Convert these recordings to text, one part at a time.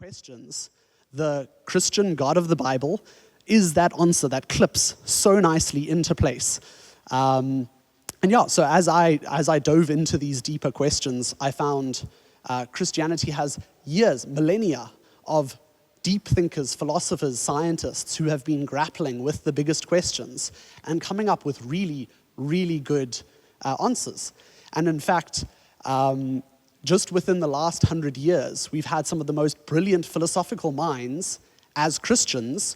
questions, the Christian God of the Bible is that answer that clips so nicely into place. So as I dove into these deeper questions, I found Christianity has years, millennia of deep thinkers, philosophers, scientists who have been grappling with the biggest questions and coming up with really, really good answers. And in fact, just within the last 100 years, we've had some of the most brilliant philosophical minds as Christians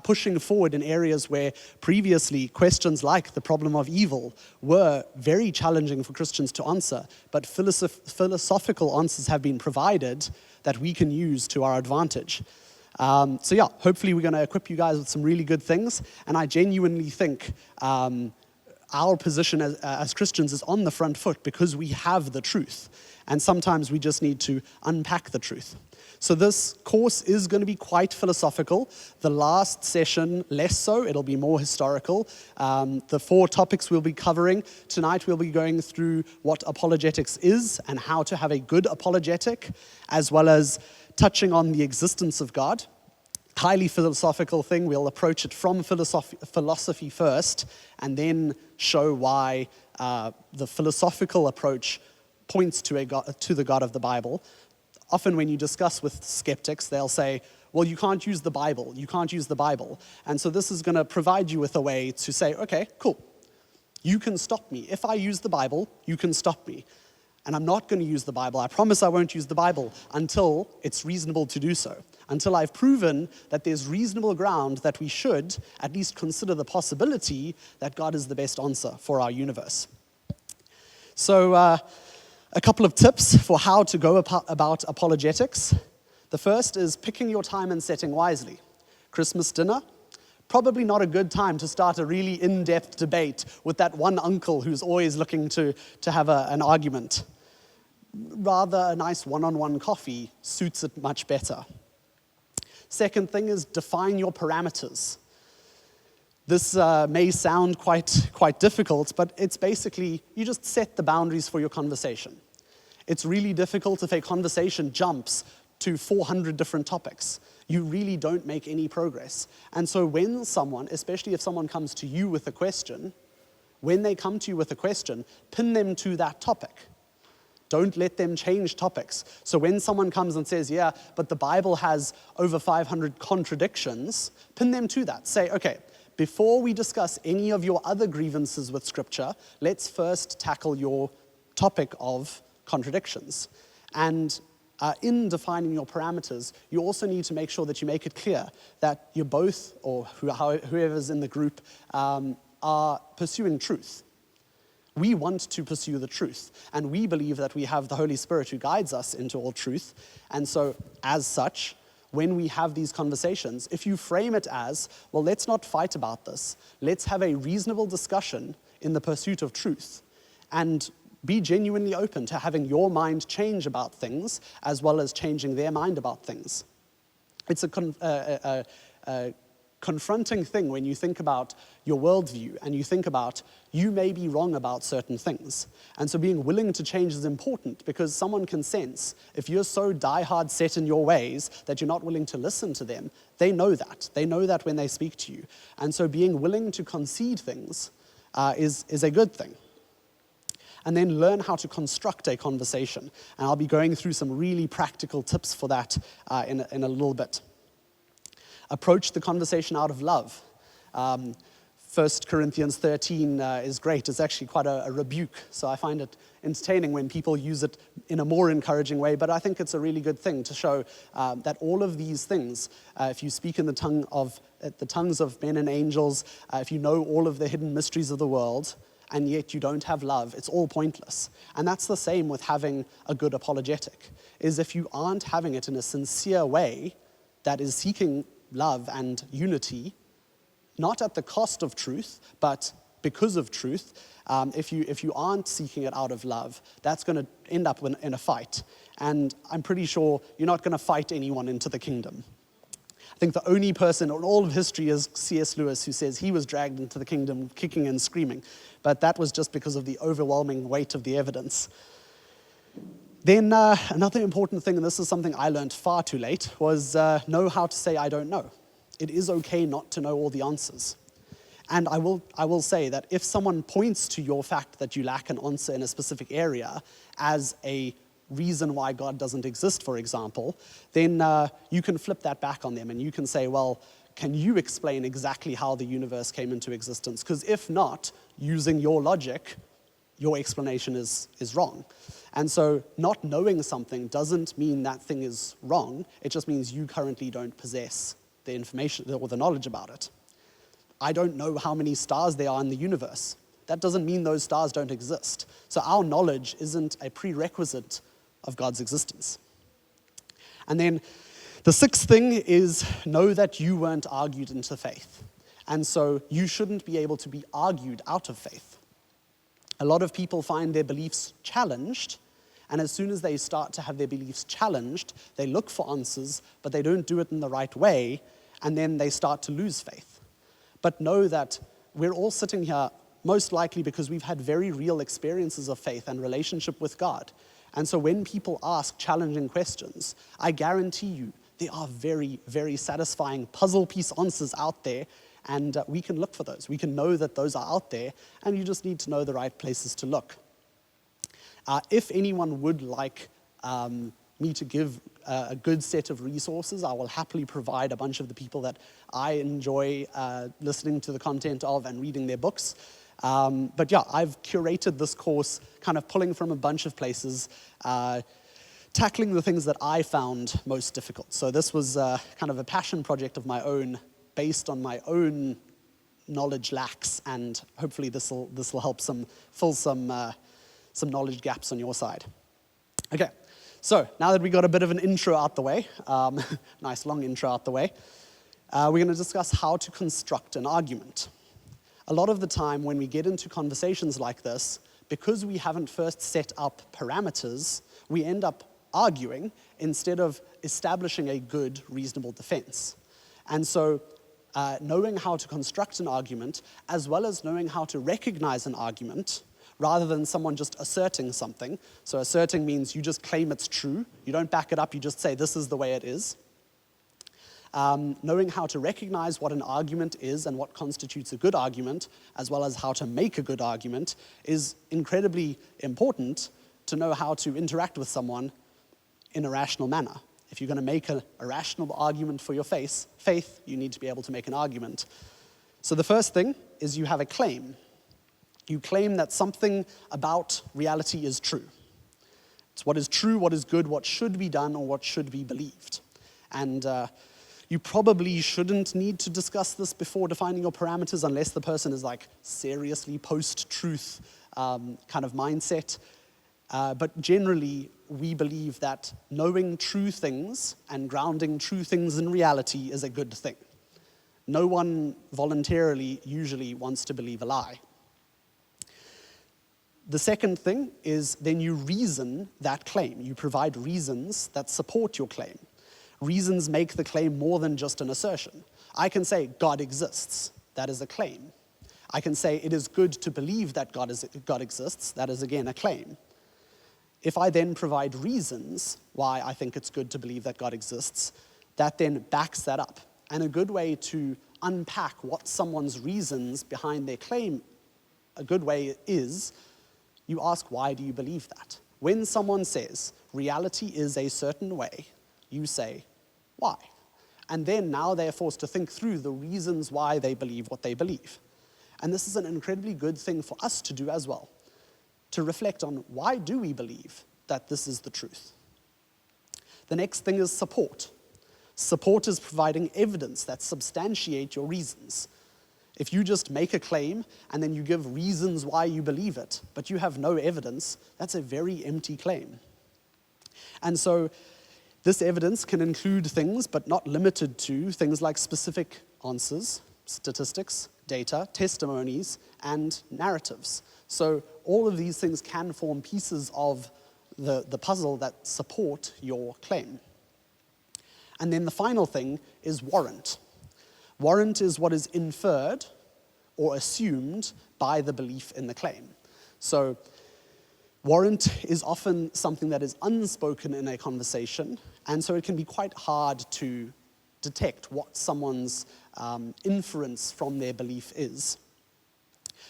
pushing forward in areas where previously questions like the problem of evil were very challenging for Christians to answer, but philosophical answers have been provided that we can use to our advantage. Hopefully we're going to equip you guys with some really good things, and I genuinely think our position as Christians is on the front foot because we have the truth, and sometimes we just need to unpack the truth. So this course is going to be quite philosophical. The last session, less so. It'll be more historical. The 4 topics we'll be covering. Tonight we'll be going through what apologetics is and how to have a good apologetic, as well as touching on the existence of God. Highly philosophical thing. We'll approach it from philosophy first, and then show why the philosophical approach points to the God of the Bible. Often when you discuss with skeptics, they'll say, well, you can't use the Bible. You can't use the Bible. And so this is going to provide you with a way to say, okay, cool. You can stop me. If I use the Bible, you can stop me. And I'm not going to use the Bible. I promise I won't use the Bible until it's reasonable to do so. Until I've proven that there's reasonable ground that we should at least consider the possibility that God is the best answer for our universe. So, a couple of tips for how to go about apologetics. The first is picking your time and setting wisely. Christmas dinner, probably not a good time to start a really in-depth debate with that one uncle who's always looking to have an argument. Rather, a nice one-on-one coffee suits it much better. Second thing is define your parameters. This may sound quite difficult, but it's basically, you just set the boundaries for your conversation. It's really difficult if a conversation jumps to 400 different topics. You really don't make any progress. And so when someone, especially if someone comes to you with a question, when they come to you with a question, pin them to that topic. Don't let them change topics. So when someone comes and says, yeah, but the Bible has over 500 contradictions, pin them to that. Say, okay, before we discuss any of your other grievances with Scripture, let's first tackle your topic of contradictions. And in defining your parameters, you also need to make sure that you make it clear that you both, or whoever's in the group, are pursuing truth. We want to pursue the truth, and we believe that we have the Holy Spirit who guides us into all truth. And so, as such, when we have these conversations, if you frame it as, well, let's not fight about this. Let's have a reasonable discussion in the pursuit of truth, and be genuinely open to having your mind change about things as well as changing their mind about things. It's a confronting thing when you think about your worldview and you think about you may be wrong about certain things. And so being willing to change is important because someone can sense if you're so diehard set in your ways that you're not willing to listen to them, they know that. They know that when they speak to you. And so being willing to concede things is a good thing. And then learn how to construct a conversation. And I'll be going through some really practical tips for that in a little bit. Approach the conversation out of love. 1 Corinthians 13 is great. It's actually quite a rebuke, so I find it entertaining when people use it in a more encouraging way, but I think it's a really good thing to show that all of these things, if you speak in the tongues of men and angels, if you know all of the hidden mysteries of the world, and yet you don't have love, it's all pointless. And that's the same with having a good apologetic, is if you aren't having it in a sincere way that is seeking love and unity, not at the cost of truth, but because of truth, if you aren't seeking it out of love, that's going to end up in a fight. And I'm pretty sure you're not going to fight anyone into the kingdom. I think the only person in all of history is C.S. Lewis, who says he was dragged into the kingdom kicking and screaming. But that was just because of the overwhelming weight of the evidence. Then another important thing, and this is something I learned far too late, was know how to say I don't know. It is okay not to know all the answers. And I will say that if someone points to your fact that you lack an answer in a specific area as a reason why God doesn't exist, for example, then you can flip that back on them and you can say, well, can you explain exactly how the universe came into existence? Because if not, using your logic, your explanation is wrong. And so not knowing something doesn't mean that thing is wrong. It just means you currently don't possess the information or the knowledge about it. I don't know how many stars there are in the universe. That doesn't mean those stars don't exist. So our knowledge isn't a prerequisite of God's existence. And then the sixth thing is know that you weren't argued into faith. And so you shouldn't be able to be argued out of faith. A lot of people find their beliefs challenged, and as soon as they start to have their beliefs challenged, they look for answers, but they don't do it in the right way, and then they start to lose faith. But know that we're all sitting here most likely because we've had very real experiences of faith and relationship with God. And so when people ask challenging questions, I guarantee you there are very, very satisfying puzzle piece answers out there, and we can look for those. We can know that those are out there, and you just need to know the right places to look. If anyone would like me to give a good set of resources, I will happily provide a bunch of the people that I enjoy listening to the content of and reading their books. But yeah, I've curated this course kind of pulling from a bunch of places, tackling the things that I found most difficult. So this was kind of a passion project of my own, based on my own knowledge lacks, and hopefully this will help fill some knowledge gaps on your side. Okay, so now that we got a bit of an intro out the way, nice long intro out the way, we're going to discuss how to construct an argument. A lot of the time when we get into conversations like this, because we haven't first set up parameters, we end up arguing instead of establishing a good, reasonable defense. And so knowing how to construct an argument, as well as knowing how to recognize an argument, rather than someone just asserting something. So asserting means you just claim it's true. You don't back it up, you just say this is the way it is. Knowing how to recognize what an argument is and what constitutes a good argument, as well as how to make a good argument, is incredibly important to know how to interact with someone in a rational manner. If you're going to make a rational argument for your faith, you need to be able to make an argument. So the first thing is you have a claim. You claim that something about reality is true. It's what is true, what is good, what should be done, or what should be believed. And you probably shouldn't need to discuss this before defining your parameters unless the person is like seriously post-truth kind of mindset. But generally, we believe that knowing true things and grounding true things in reality is a good thing. No one voluntarily usually wants to believe a lie. The second thing is then you reason that claim. You provide reasons that support your claim. Reasons make the claim more than just an assertion. I can say God exists. That is a claim. I can say it is good to believe that God exists. That is again a claim. If I then provide reasons why I think it's good to believe that God exists, that then backs that up. And a good way to unpack what someone's reasons behind their claim, a good way is, you ask, why do you believe that? When someone says, reality is a certain way, you say, why? And then now they're forced to think through the reasons why they believe what they believe. And this is an incredibly good thing for us to do as well, to reflect on why do we believe that this is the truth. The next thing is support. Support is providing evidence that substantiate your reasons. If you just make a claim and then you give reasons why you believe it, but you have no evidence, that's a very empty claim. And so this evidence can include things, but not limited to, things like specific answers, statistics, data, testimonies, and narratives. So all of these things can form pieces of the puzzle that support your claim. And then the final thing is warrant. Warrant is what is inferred or assumed by the belief in the claim. So Warrant is often something that is unspoken in a conversation, and so it can be quite hard to detect what someone's inference from their belief is.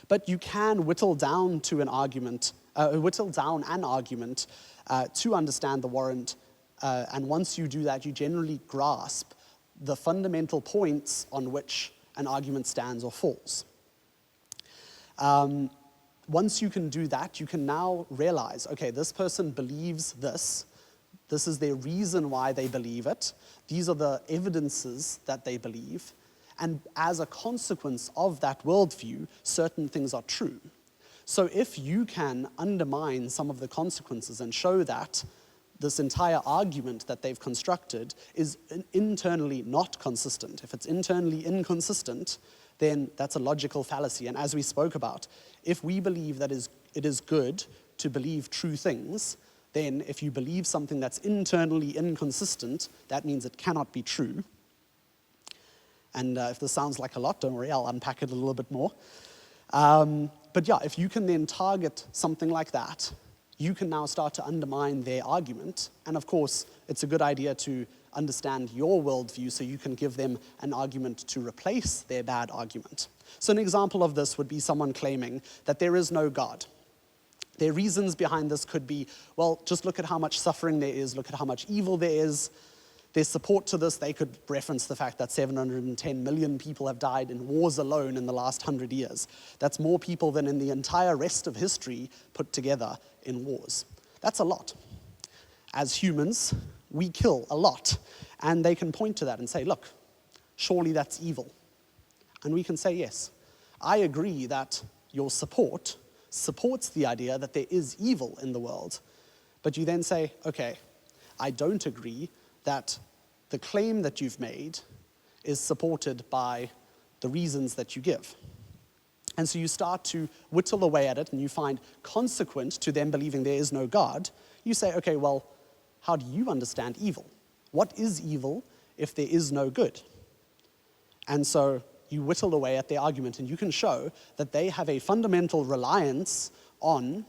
But you can whittle down an argument to understand the warrant, and once you do that, you generally grasp the fundamental points on which an argument stands or falls. Once you can do that, you can now realize, okay, this person believes this. This is their reason why they believe it. These are the evidences that they believe. And as a consequence of that worldview, certain things are true. So if you can undermine some of the consequences and show that this entire argument that they've constructed is internally not consistent, if it's internally inconsistent, then that's a logical fallacy. And as we spoke about, if we believe that it is good to believe true things, then if you believe something that's internally inconsistent, that means it cannot be true. And if this sounds like a lot, don't worry, I'll unpack it a little bit more. But yeah, if you can then target something like that, you can now start to undermine their argument. And of course, it's a good idea to understand your worldview so you can give them an argument to replace their bad argument. So an example of this would be someone claiming that there is no God. Their reasons behind this could be, well, just look at how much suffering there is, look at how much evil there is. Their support to this, they could reference the fact that 710 million people have died in wars alone in the last 100 years. That's more people than in the entire rest of history put together in wars. That's a lot. As humans, we kill a lot. And they can point to that and say, look, surely that's evil. And we can say, yes, I agree that your support supports the idea that there is evil in the world. But you then say, okay, I don't agree that the claim that you've made is supported by the reasons that you give. And so you start to whittle away at it, and you find consequent to them believing there is no God. You say, okay, well, how do you understand evil? What is evil if there is no good? And so you whittle away at their argument, and you can show that they have a fundamental reliance on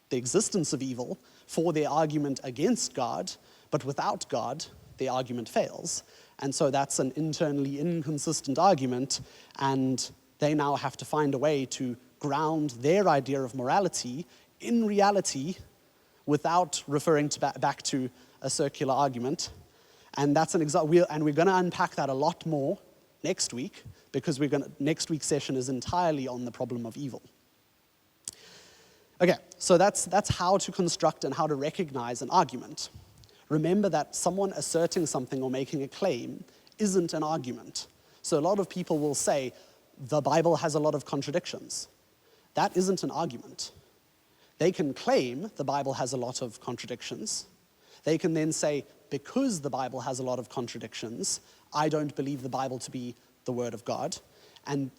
the existence of evil for their argument against God, but without God, the argument fails. And so that's an internally inconsistent argument, and they now have to find a way to ground their idea of morality in reality without referring back to a circular argument. And that's an example, and we're going to unpack that a lot more next week, because next week's session is entirely on the problem of evil. Okay, so that's how to construct and how to recognize an argument. Remember that someone asserting something or making a claim isn't an argument. So a lot of people will say, the Bible has a lot of contradictions. That isn't an argument. They can claim the Bible has a lot of contradictions. They can then say, because the Bible has a lot of contradictions, I don't believe the Bible to be the Word of God. And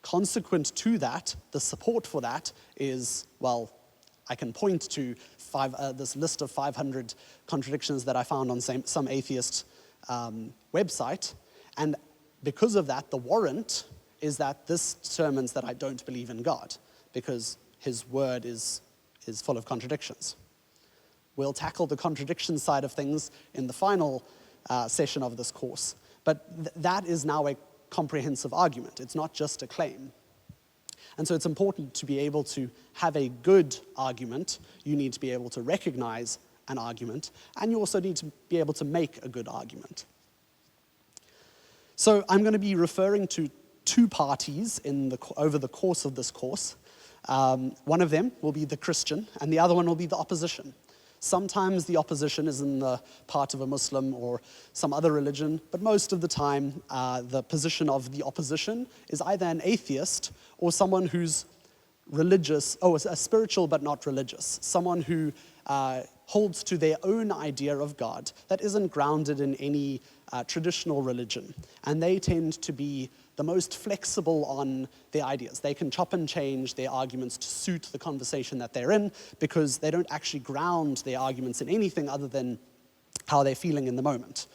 consequent to that, the support for that is, well, I can point to this list of 500 contradictions that I found on some atheist website. And because of that, the warrant is that this determines that I don't believe in God, because his word is full of contradictions. We'll tackle the contradiction side of things in the final session of this course. But that is now a comprehensive argument. It's not just a claim. And so it's important to be able to have a good argument. You need to be able to recognize an argument, and you also need to be able to make a good argument. So I'm going to be referring to two parties over the course of this course. One of them will be the Christian, and the other one will be the opposition. Sometimes the opposition is in the part of a Muslim or some other religion, but most of the time the position of the opposition is either an atheist or someone who's religious, a spiritual but not religious, someone who holds to their own idea of God that isn't grounded in any traditional religion. And they tend to be the most flexible on their ideas. They can chop and change their arguments to suit the conversation that they're in, because they don't actually ground their arguments in anything other than how they're feeling in the moment.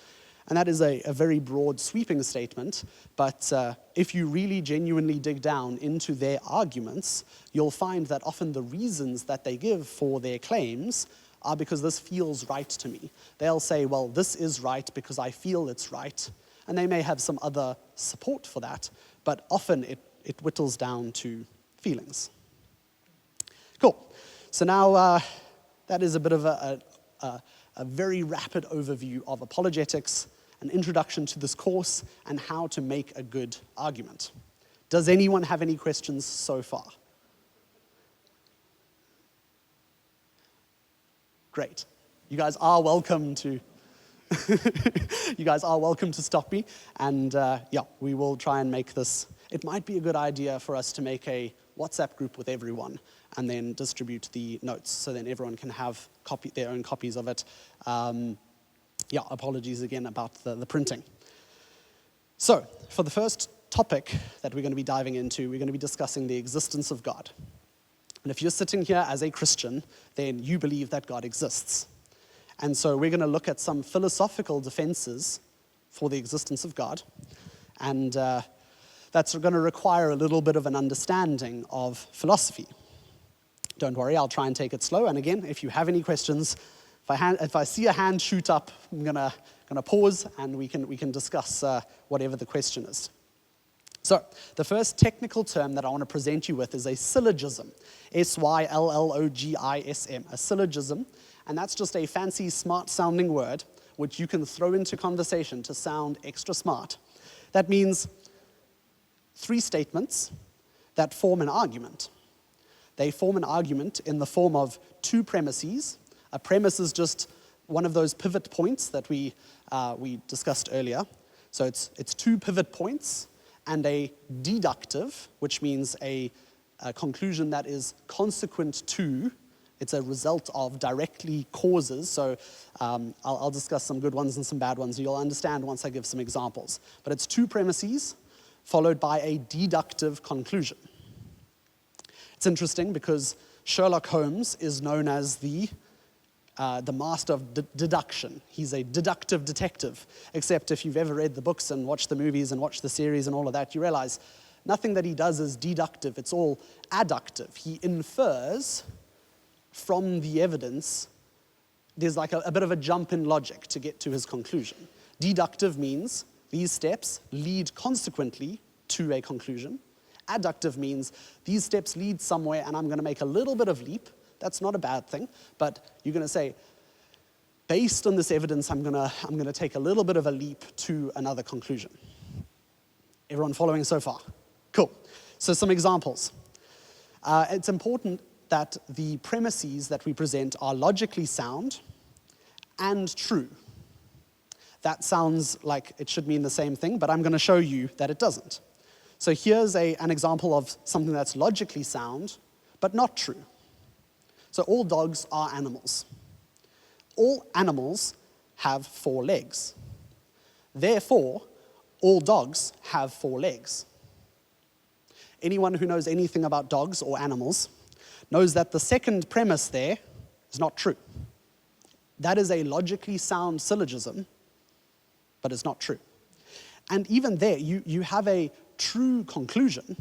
And that is a very broad, sweeping statement, but if you really genuinely dig down into their arguments, you'll find that often the reasons that they give for their claims are because this feels right to me. They'll say, well, this is right because I feel it's right, and they may have some other support for that, but often it whittles down to feelings. Cool. So now that is a bit of a very rapid overview of apologetics, an introduction to this course, and how to make a good argument. Does anyone have any questions so far? Great. You guys are welcome to stop me, and we will try and make this. It might be a good idea for us to make a WhatsApp group with everyone and then distribute the notes so then everyone can have their own copies of it. Apologies again about the printing. So, for the first topic that we're going to be diving into, we're going to be discussing the existence of God. And if you're sitting here as a Christian, then you believe that God exists. And so we're going to look at some philosophical defenses for the existence of God. And that's going to require a little bit of an understanding of philosophy. Don't worry, I'll try and take it slow. And again, if you have any questions, if I see a hand shoot up, I'm gonna pause and we can discuss whatever the question is. So the first technical term that I want to present you with is a syllogism, S-Y-L-L-O-G-I-S-M, a syllogism, and that's just a fancy, smart-sounding word which you can throw into conversation to sound extra smart. That means 3 statements that form an argument. They form an argument in the form of 2 premises. A premise is just one of those pivot points that we discussed earlier. So it's 2 pivot points and a deductive, which means a conclusion that is consequent to, it's a result of, directly causes. So I'll discuss some good ones and some bad ones. You'll understand once I give some examples. But it's 2 premises followed by a deductive conclusion. It's interesting because Sherlock Holmes is known as the master of deduction. He's a deductive detective, except if you've ever read the books and watched the movies and watched the series and all of that, you realize nothing that he does is deductive, it's all adductive. He infers from the evidence. There's like a bit of a jump in logic to get to his conclusion. Deductive means these steps lead consequently to a conclusion. Adductive means these steps lead somewhere and I'm going to make a little bit of leap. That's not a bad thing, but you're going to say, based on this evidence, I'm going to take a little bit of a leap to another conclusion. Everyone following so far? Cool. So some examples. It's important that the premises that we present are logically sound and true. That sounds like it should mean the same thing, but I'm going to show you that it doesn't. So here's an example of something that's logically sound, but not true. So all dogs are animals. All animals have 4 legs. Therefore, all dogs have 4 legs. Anyone who knows anything about dogs or animals knows that the second premise there is not true. That is a logically sound syllogism, but it's not true. And even there, you have a true conclusion.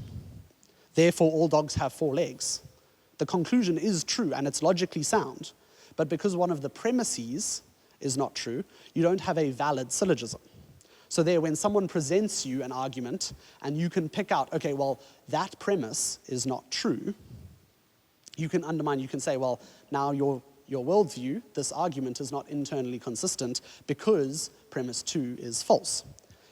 Therefore, all dogs have 4 legs. The conclusion is true and it's logically sound, but because one of the premises is not true, you don't have a valid syllogism. So there, when someone presents you an argument and you can pick out, okay, well, that premise is not true, you can undermine, you can say, well, now your worldview, this argument is not internally consistent because premise 2 is false.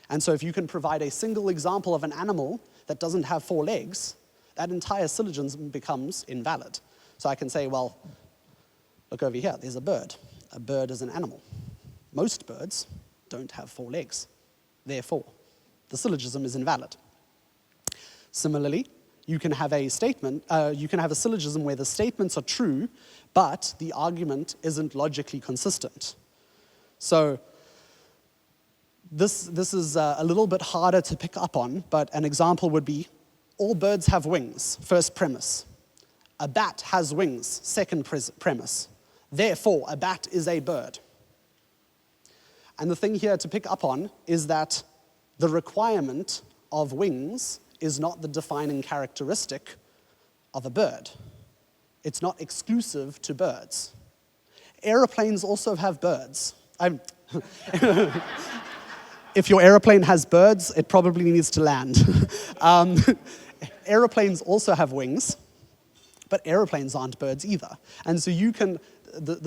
And so if you can provide a single example of an animal that doesn't have 4 legs, that entire syllogism becomes invalid. So I can say, well, look over here, there's a bird. A bird is an animal. Most birds don't have 4 legs. Therefore, the syllogism is invalid. Similarly, you can have a statement, you can have a syllogism where the statements are true, but the argument isn't logically consistent. So this is a little bit harder to pick up on, but an example would be, all birds have wings, first premise. A bat has wings, second premise. Therefore, a bat is a bird. And the thing here to pick up on is that the requirement of wings is not the defining characteristic of a bird. It's not exclusive to birds. Aeroplanes also have birds. If your aeroplane has birds, it probably needs to land. Aeroplanes also have wings, but aeroplanes aren't birds either. And so you can,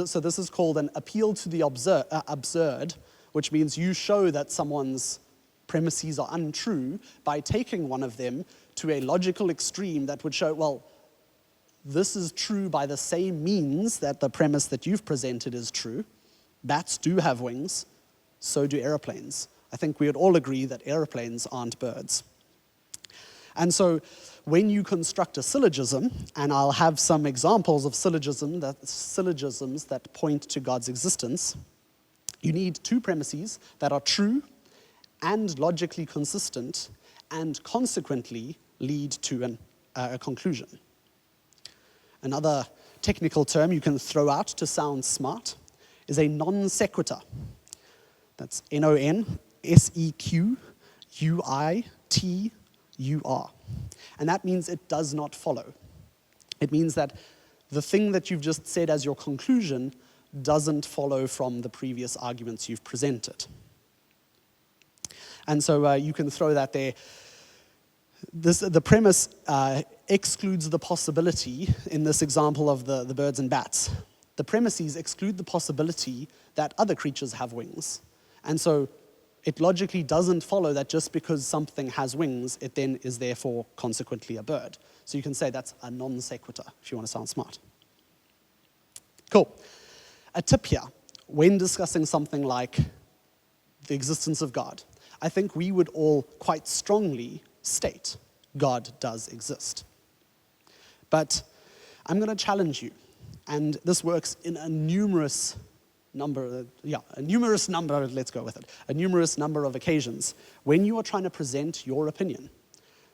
so this is called an appeal to the absurd, which means you show that someone's premises are untrue by taking one of them to a logical extreme that would show, well, this is true by the same means that the premise that you've presented is true. Bats do have wings, so do airplanes. I think we would all agree that airplanes aren't birds. And so when you construct a syllogism, and I'll have some examples of syllogisms that point to God's existence, you need two premises that are true and logically consistent and consequently lead to a conclusion. Another technical term you can throw out to sound smart is a non sequitur. That's non-sequitur. And that means it does not follow. It means that the thing that you've just said as your conclusion doesn't follow from the previous arguments you've presented. And so you can throw that there. The premise excludes the possibility, in this example of the birds and bats, the premises exclude the possibility that other creatures have wings. And so it logically doesn't follow that just because something has wings, it then is therefore consequently a bird. So you can say that's a non sequitur, if you want to sound smart. Cool. A tip here, when discussing something like the existence of God, I think we would all quite strongly state God does exist. But I'm going to challenge you, and this works in a numerous number of occasions. When you are trying to present your opinion,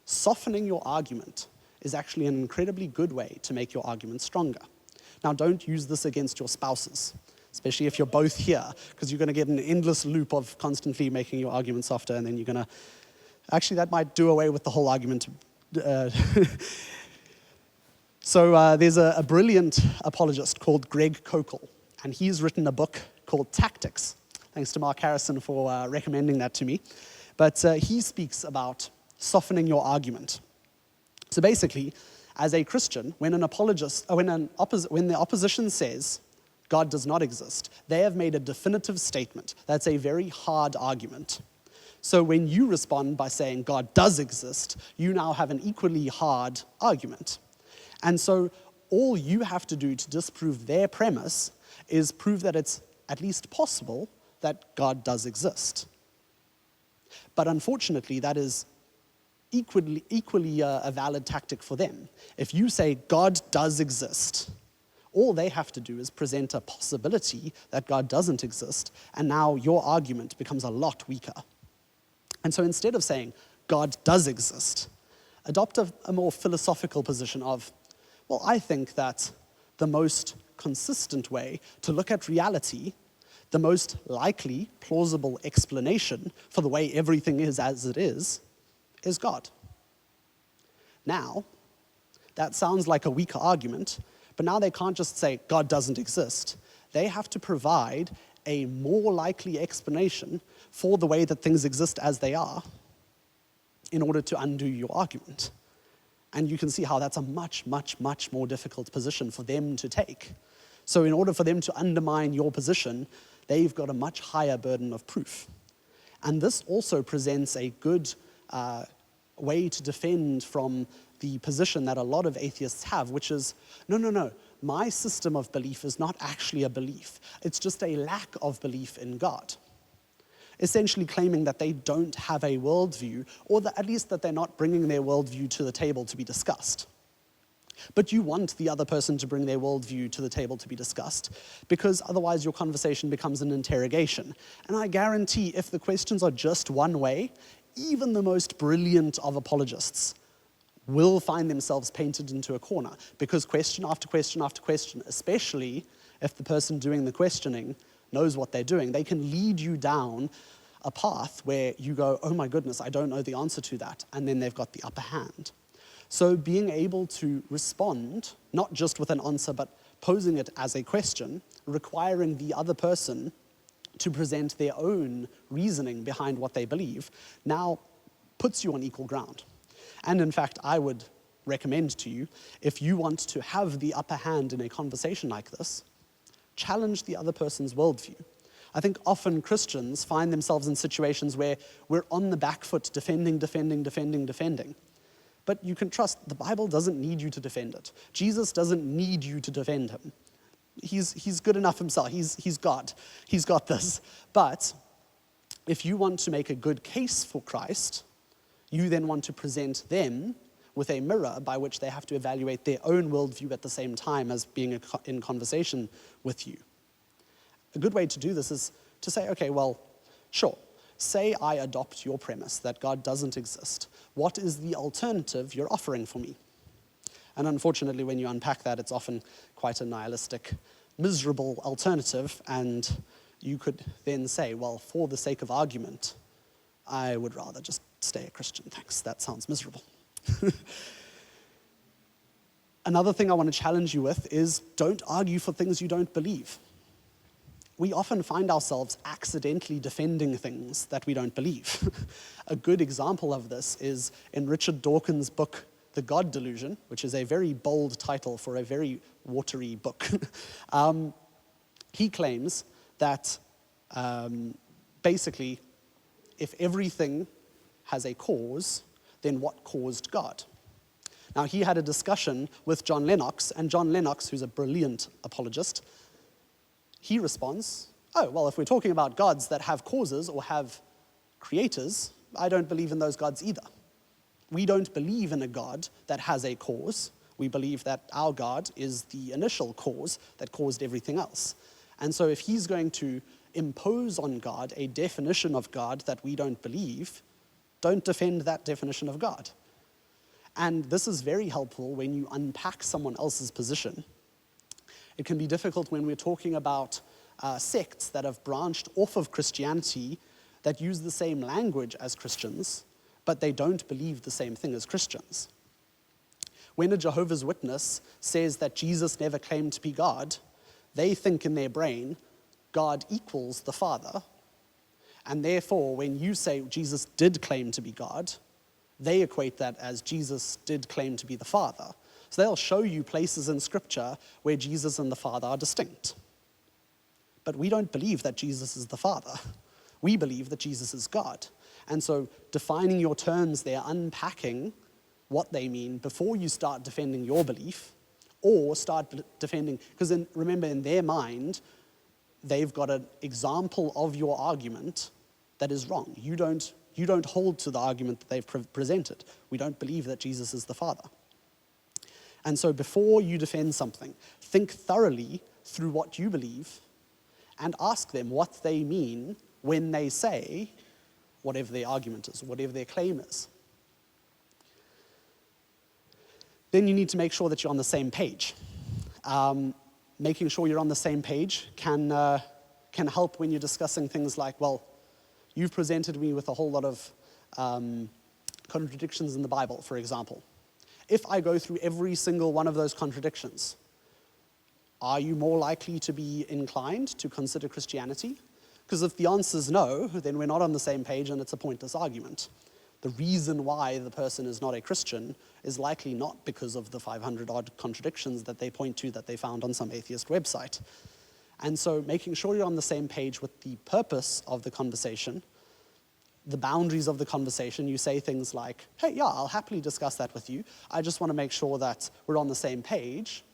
softening your argument is actually an incredibly good way to make your argument stronger. Now, don't use this against your spouses, especially if you're both here, because you're going to get an endless loop of constantly making your argument softer, and then you're going to... Actually, that might do away with the whole argument. So there's a brilliant apologist called Greg Koukl, and he's written a book called Tactics. Thanks to Mark Harrison for recommending that to me. But he speaks about softening your argument. So basically, as a Christian, when the opposition says God does not exist, they have made a definitive statement. That's a very hard argument. So when you respond by saying God does exist, you now have an equally hard argument. And so all you have to do to disprove their premise is prove that it's at least possible that God does exist. But unfortunately, that is equally a valid tactic for them. If you say God does exist, all they have to do is present a possibility that God doesn't exist, and now your argument becomes a lot weaker. And so instead of saying God does exist, adopt a more philosophical position of, well, I think that the most consistent way to look at reality, the most likely, plausible explanation for the way everything is as it is God. Now, that sounds like a weaker argument, but now they can't just say God doesn't exist. They have to provide a more likely explanation for the way that things exist as they are in order to undo your argument. And you can see how that's a much, much, much more difficult position for them to take. So in order for them to undermine your position, they've got a much higher burden of proof. And this also presents a good way to defend from the position that a lot of atheists have, which is, no, my system of belief is not actually a belief. It's just a lack of belief in God. Essentially claiming that they don't have a worldview, or that at least that they're not bringing their worldview to the table to be discussed. But you want the other person to bring their worldview to the table to be discussed, because otherwise your conversation becomes an interrogation. And I guarantee if the questions are just one way, even the most brilliant of apologists will find themselves painted into a corner, because question after question after question, especially if the person doing the questioning knows what they're doing, they can lead you down a path where you go, oh my goodness, I don't know the answer to that, and then they've got the upper hand. So being able to respond, not just with an answer, but posing it as a question, requiring the other person to present their own reasoning behind what they believe, now puts you on equal ground. And in fact, I would recommend to you, if you want to have the upper hand in a conversation like this, challenge the other person's worldview. I think often Christians find themselves in situations where we're on the back foot, defending. But you can trust the Bible doesn't need you to defend it. Jesus doesn't need you to defend him. He's good enough himself. He's God. He's got this. But if you want to make a good case for Christ, you then want to present them with a mirror by which they have to evaluate their own worldview at the same time as being in conversation with you. A good way to do this is to say, okay, well, sure. Say I adopt your premise that God doesn't exist. What is the alternative you're offering for me? And unfortunately, when you unpack that, it's often quite a nihilistic, miserable alternative, and you could then say, well, for the sake of argument, I would rather just stay a Christian, thanks. That sounds miserable. Another thing I want to challenge you with is don't argue for things you don't believe. We often find ourselves accidentally defending things that we don't believe. A good example of this is in Richard Dawkins' book, The God Delusion, which is a very bold title for a very watery book. He claims that basically, if everything has a cause, then what caused God? Now, he had a discussion with John Lennox, and John Lennox, who's a brilliant apologist, he responds, oh, well, if we're talking about gods that have causes or have creators, I don't believe in those gods either. We don't believe in a God that has a cause. We believe that our God is the initial cause that caused everything else. And so if he's going to impose on God a definition of God that we don't believe, don't defend that definition of God. And this is very helpful when you unpack someone else's position. It can be difficult when we're talking about sects that have branched off of Christianity that use the same language as Christians, but they don't believe the same thing as Christians. When a Jehovah's Witness says that Jesus never claimed to be God, they think in their brain, God equals the Father, and therefore when you say Jesus did claim to be God, they equate that as Jesus did claim to be the Father. So they'll show you places in Scripture where Jesus and the Father are distinct. But we don't believe that Jesus is the Father. We believe that Jesus is God. And so defining your terms there, unpacking what they mean before you start defending your belief, or start defending, because remember, in their mind, they've got an example of your argument that is wrong. You don't hold to the argument that they've presented. We don't believe that Jesus is the Father. And so before you defend something, think thoroughly through what you believe and ask them what they mean when they say whatever their argument is, whatever their claim is. Then you need to make sure that you're on the same page. Making sure you're on the same page can help when you're discussing things like, well, you've presented me with a whole lot of contradictions in the Bible, for example. If I go through every single one of those contradictions, are you more likely to be inclined to consider Christianity? Because if the answer is no, then we're not on the same page and it's a pointless argument. The reason why the person is not a Christian is likely not because of the 500-odd contradictions that they point to that they found on some atheist website. And so making sure you're on the same page with the purpose of the conversation, the boundaries of the conversation, you say things like, hey, yeah, I'll happily discuss that with you. I just want to make sure that we're on the same page.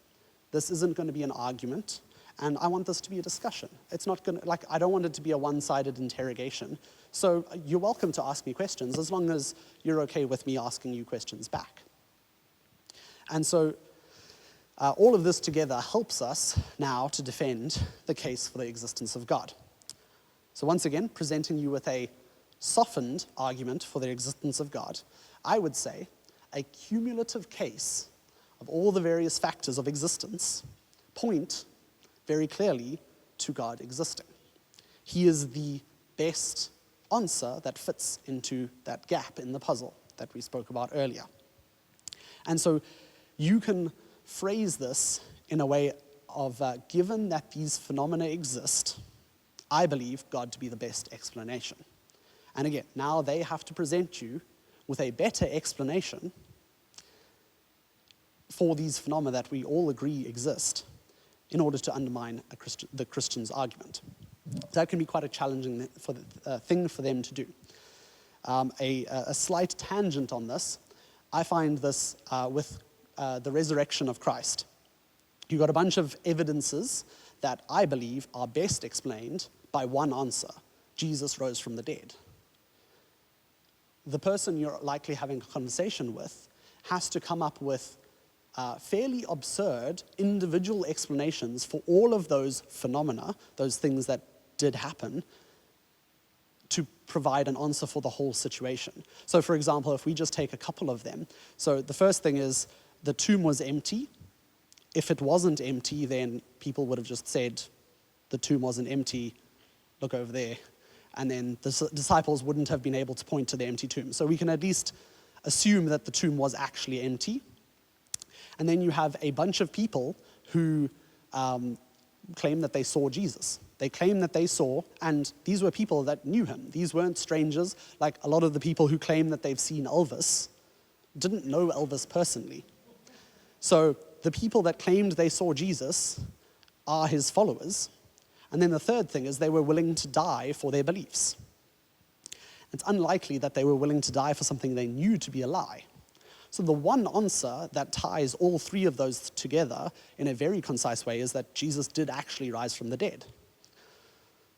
This isn't going to be an argument, and I want this to be a discussion. It's not going to, I don't want it to be a one-sided interrogation. So you're welcome to ask me questions as long as you're okay with me asking you questions back. And so all of this together helps us now to defend the case for the existence of God. So once again, presenting you with a softened argument for the existence of God, I would say a cumulative case of all the various factors of existence point very clearly to God existing. he is the best answer that fits into that gap in the puzzle that we spoke about earlier. And so you can phrase this in a way of, given that these phenomena exist, I believe God to be the best explanation. And again, now they have to present you with a better explanation for these phenomena that we all agree exist in order to undermine the Christian's argument. That can be quite a challenging thing for them to do. A slight tangent on this, I find this with the resurrection of Christ. You've got a bunch of evidences that I believe are best explained by one answer: Jesus rose from the dead. The person you're likely having a conversation with has to come up with fairly absurd individual explanations for all of those phenomena, those things that did happen, to provide an answer for the whole situation. So for example, if we just take a couple of them. So the first thing is the tomb was empty. If it wasn't empty, then people would have just said, the tomb wasn't empty, look over there. And then the disciples wouldn't have been able to point to the empty tomb. So we can at least assume that the tomb was actually empty. And then you have a bunch of people who claim that they saw Jesus. They claim that they saw, and these were people that knew him. These weren't strangers, like a lot of the people who claim that they've seen Elvis didn't know Elvis personally. So the people that claimed they saw Jesus are his followers. And then the third thing is they were willing to die for their beliefs. It's unlikely that they were willing to die for something they knew to be a lie. So the one answer that ties all three of those together in a very concise way is that Jesus did actually rise from the dead.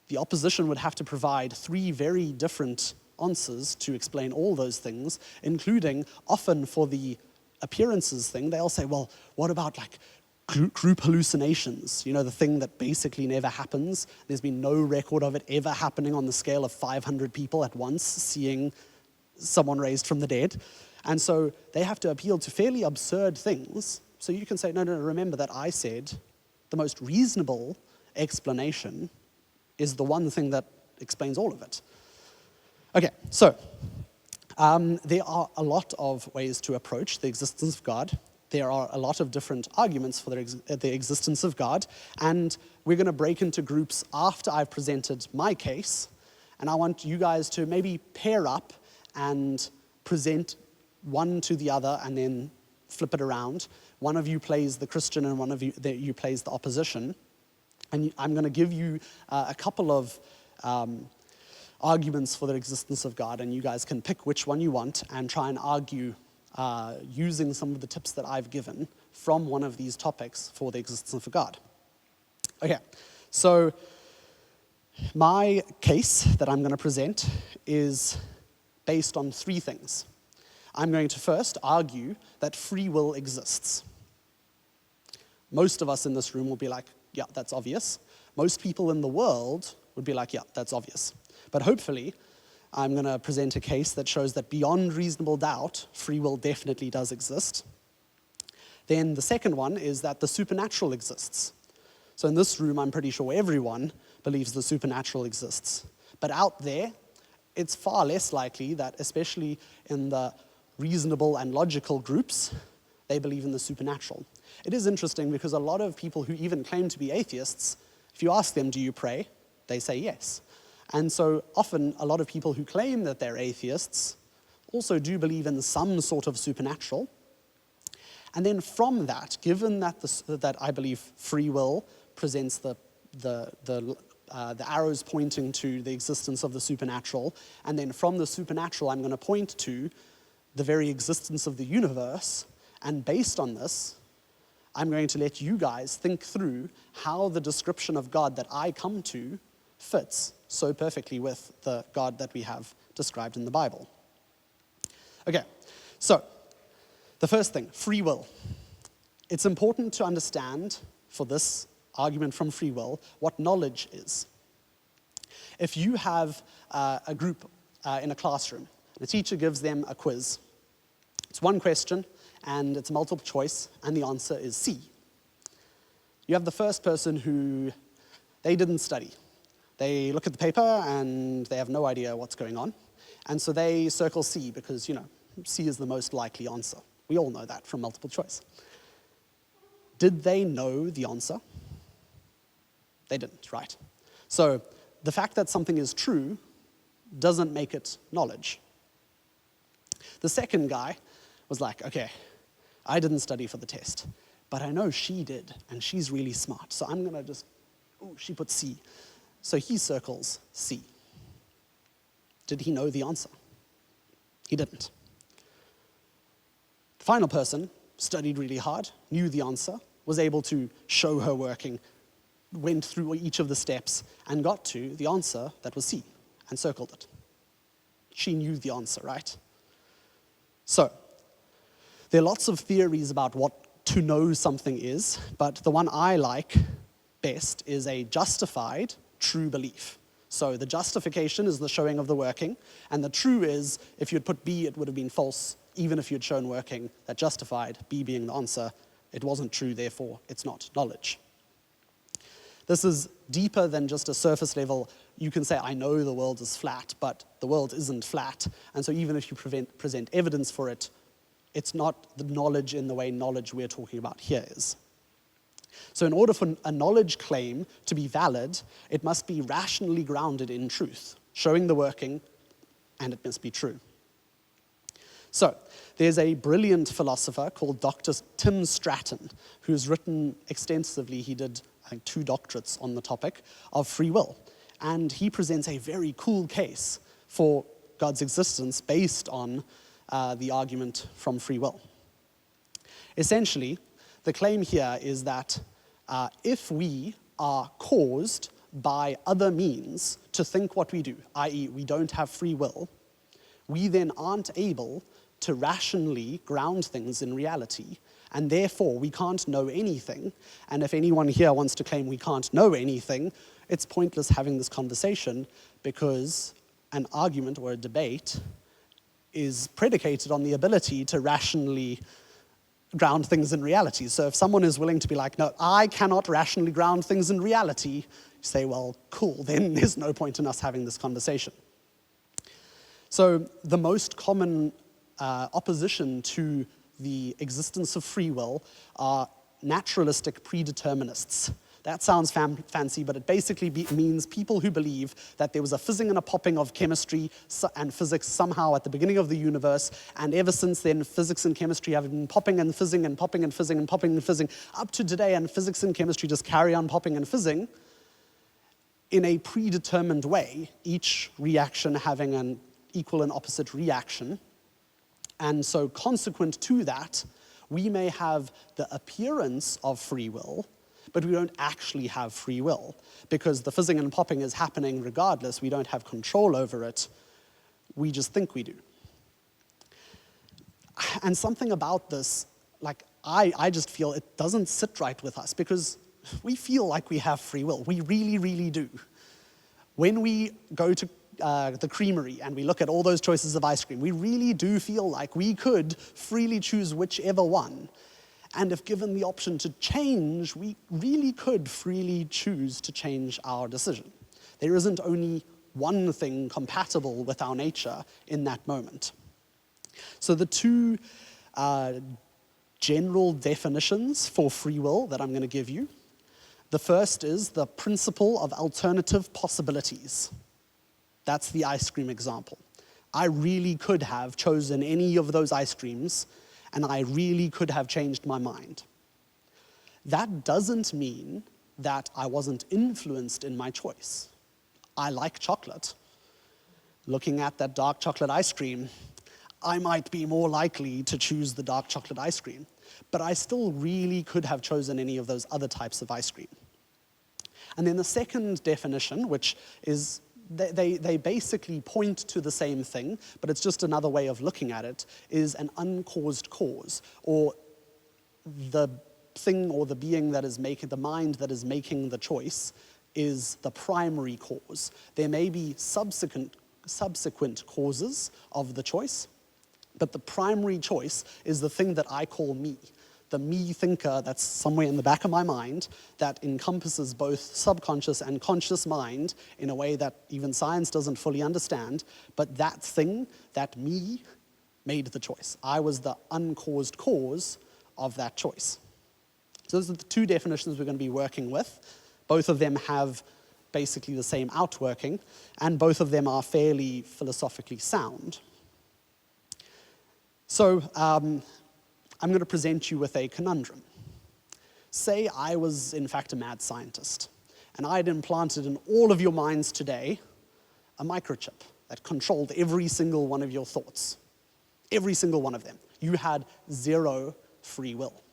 The opposition would have to provide three very different answers to explain all those things, including often for the appearances thing, they'll say, well, what about like group hallucinations? You know, the thing that basically never happens. There's been no record of it ever happening on the scale of 500 people at once seeing someone raised from the dead. And so they have to appeal to fairly absurd things. So you can say, no, remember that I said the most reasonable explanation is the one thing that explains all of it. Okay, so there are a lot of ways to approach the existence of God. There are a lot of different arguments for the existence of God, and we're going to break into groups after I've presented my case, and I want you guys to maybe pair up and present one to the other and then flip it around. One of you plays the Christian and one of you plays the opposition. And I'm going to give you a couple of arguments for the existence of God, and you guys can pick which one you want and try and argue using some of the tips that I've given from one of these topics for the existence of God. Okay, so my case that I'm going to present is based on three things. I'm going to first argue that free will exists. Most of us in this room will be like, yeah, that's obvious. Most people in the world would be like, yeah, that's obvious. But hopefully, I'm going to present a case that shows that beyond reasonable doubt, free will definitely does exist. Then the second one is that the supernatural exists. So in this room, I'm pretty sure everyone believes the supernatural exists. But out there, it's far less likely that, especially in the reasonable and logical groups, they believe in the supernatural. It is interesting because a lot of people who even claim to be atheists, if you ask them, do you pray? They say yes. And so often a lot of people who claim that they're atheists also do believe in some sort of supernatural. And then from that, given that that I believe free will presents the arrows pointing to the existence of the supernatural, and then from the supernatural I'm going to point to the very existence of the universe, and based on this, I'm going to let you guys think through how the description of God that I come to fits so perfectly with the God that we have described in the Bible. Okay, so the first thing, free will. It's important to understand, for this argument from free will, what knowledge is. If you have a group in a classroom, the teacher gives them a quiz. It's one question, and it's multiple choice, and the answer is C. You have the first person who, they didn't study. They look at the paper and they have no idea what's going on. And so they circle C because, C is the most likely answer. We all know that from multiple choice. Did they know the answer? They didn't, right? So the fact that something is true doesn't make it knowledge. The second guy was like, okay, I didn't study for the test, but I know she did, and she's really smart, so I'm gonna just, she put C. So he circles C. Did he know the answer? He didn't. The final person studied really hard, knew the answer, was able to show her working, went through each of the steps, and got to the answer that was C, and circled it. She knew the answer, right? So, there are lots of theories about what to know something is, but the one I like best is a justified true belief. So the justification is the showing of the working, and the true is, if you'd put B, it would have been false, even if you'd shown working that justified, B being the answer. It wasn't true, therefore it's not knowledge. This is deeper than just a surface level. You can say, I know the world is flat, but the world isn't flat. And so even if you present evidence for it, it's not the knowledge in the way knowledge we're talking about here is. So in order for a knowledge claim to be valid, it must be rationally grounded in truth, showing the working, and it must be true. So there's a brilliant philosopher called Dr. Tim Stratton, who's written extensively. He did, I think, 2 doctorates on the topic of free will. And he presents a very cool case for God's existence based on the argument from free will. Essentially, the claim here is that if we are caused by other means to think what we do, i.e. we don't have free will, we then aren't able to rationally ground things in reality, and therefore we can't know anything. And if anyone here wants to claim we can't know anything, it's pointless having this conversation, because an argument or a debate is predicated on the ability to rationally ground things in reality. So if someone is willing to be like, no, I cannot rationally ground things in reality, you say, well, cool, then there's no point in us having this conversation. So the most common opposition to the existence of free will are naturalistic predeterminists. That sounds fancy, but it basically means people who believe that there was a fizzing and a popping of chemistry and physics somehow at the beginning of the universe, and ever since then, physics and chemistry have been popping and fizzing and popping and fizzing and popping and fizzing up to today, and physics and chemistry just carry on popping and fizzing in a predetermined way, each reaction having an equal and opposite reaction. And so consequent to that, we may have the appearance of free will, but we don't actually have free will, because the fizzing and popping is happening regardless. We don't have control over it. We just think we do. And something about this, like, I just feel it doesn't sit right with us, because we feel like we have free will. We really, really do. When we go to the creamery and we look at all those choices of ice cream, we really do feel like we could freely choose whichever one. And if given the option to change, we really could freely choose to change our decision. There isn't only one thing compatible with our nature in that moment. So the 2 general definitions for free will that I'm going to give you. The first is the principle of alternative possibilities. That's the ice cream example. I really could have chosen any of those ice creams, and I really could have changed my mind. That doesn't mean that I wasn't influenced in my choice. I like chocolate. Looking at that dark chocolate ice cream, I might be more likely to choose the dark chocolate ice cream, but I still really could have chosen any of those other types of ice cream. And then the second definition, which is they basically point to the same thing, but it's just another way of looking at it, is an uncaused cause, or the thing or the being that is making, the mind that is making the choice is the primary cause. There may be subsequent causes of the choice, but the primary choice is the thing that I call me, the me thinker that's somewhere in the back of my mind that encompasses both subconscious and conscious mind in a way that even science doesn't fully understand. But that thing, that me, made the choice. I was the uncaused cause of that choice. So those are the two definitions we're going to be working with. Both of them have basically the same outworking, and both of them are fairly philosophically sound. So I'm going to present you with a conundrum. Say I was, in fact, a mad scientist, and I had implanted in all of your minds today a microchip that controlled every single one of your thoughts. Every single one of them. You had zero free will.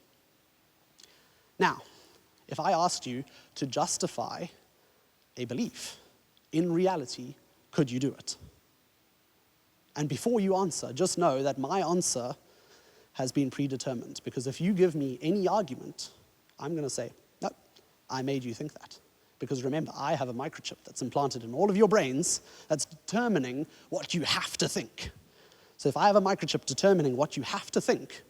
Now, if I asked you to justify a belief, in reality, could you do it? And before you answer, just know that my answer has been predetermined, because if you give me any argument, I'm going to say, no, I made you think that. Because remember, I have a microchip that's implanted in all of your brains that's determining what you have to think. So if I have a microchip determining what you have to think,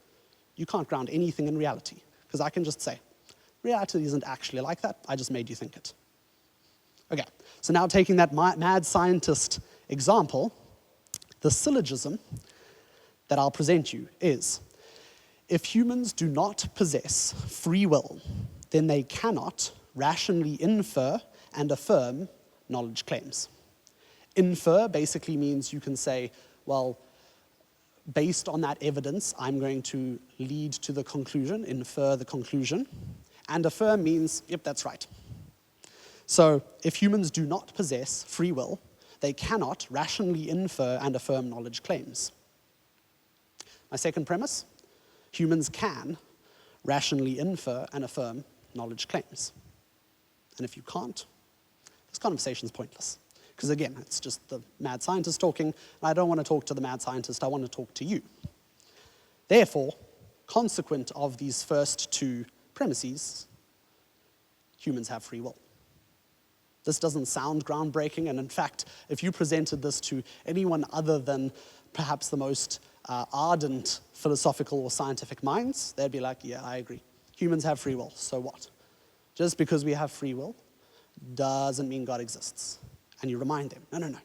you can't ground anything in reality, because I can just say, reality isn't actually like that, I just made you think it. Okay, so now taking that mad scientist example, the syllogism that I'll present you is, if humans do not possess free will, then they cannot rationally infer and affirm knowledge claims. Infer basically means you can say, well, based on that evidence, I'm going to lead to the conclusion, infer the conclusion. And affirm means, yep, that's right. So if humans do not possess free will, they cannot rationally infer and affirm knowledge claims. My second premise, humans can rationally infer and affirm knowledge claims. And if you can't, this conversation's pointless. Because again, it's just the mad scientist talking, and I don't want to talk to the mad scientist, I want to talk to you. Therefore, consequent of these first two premises, humans have free will. This doesn't sound groundbreaking, and in fact, if you presented this to anyone other than perhaps the most ardent philosophical or scientific minds, they'd be like, yeah, I agree. Humans have free will, so what? Just because we have free will doesn't mean God exists. And you remind them, no,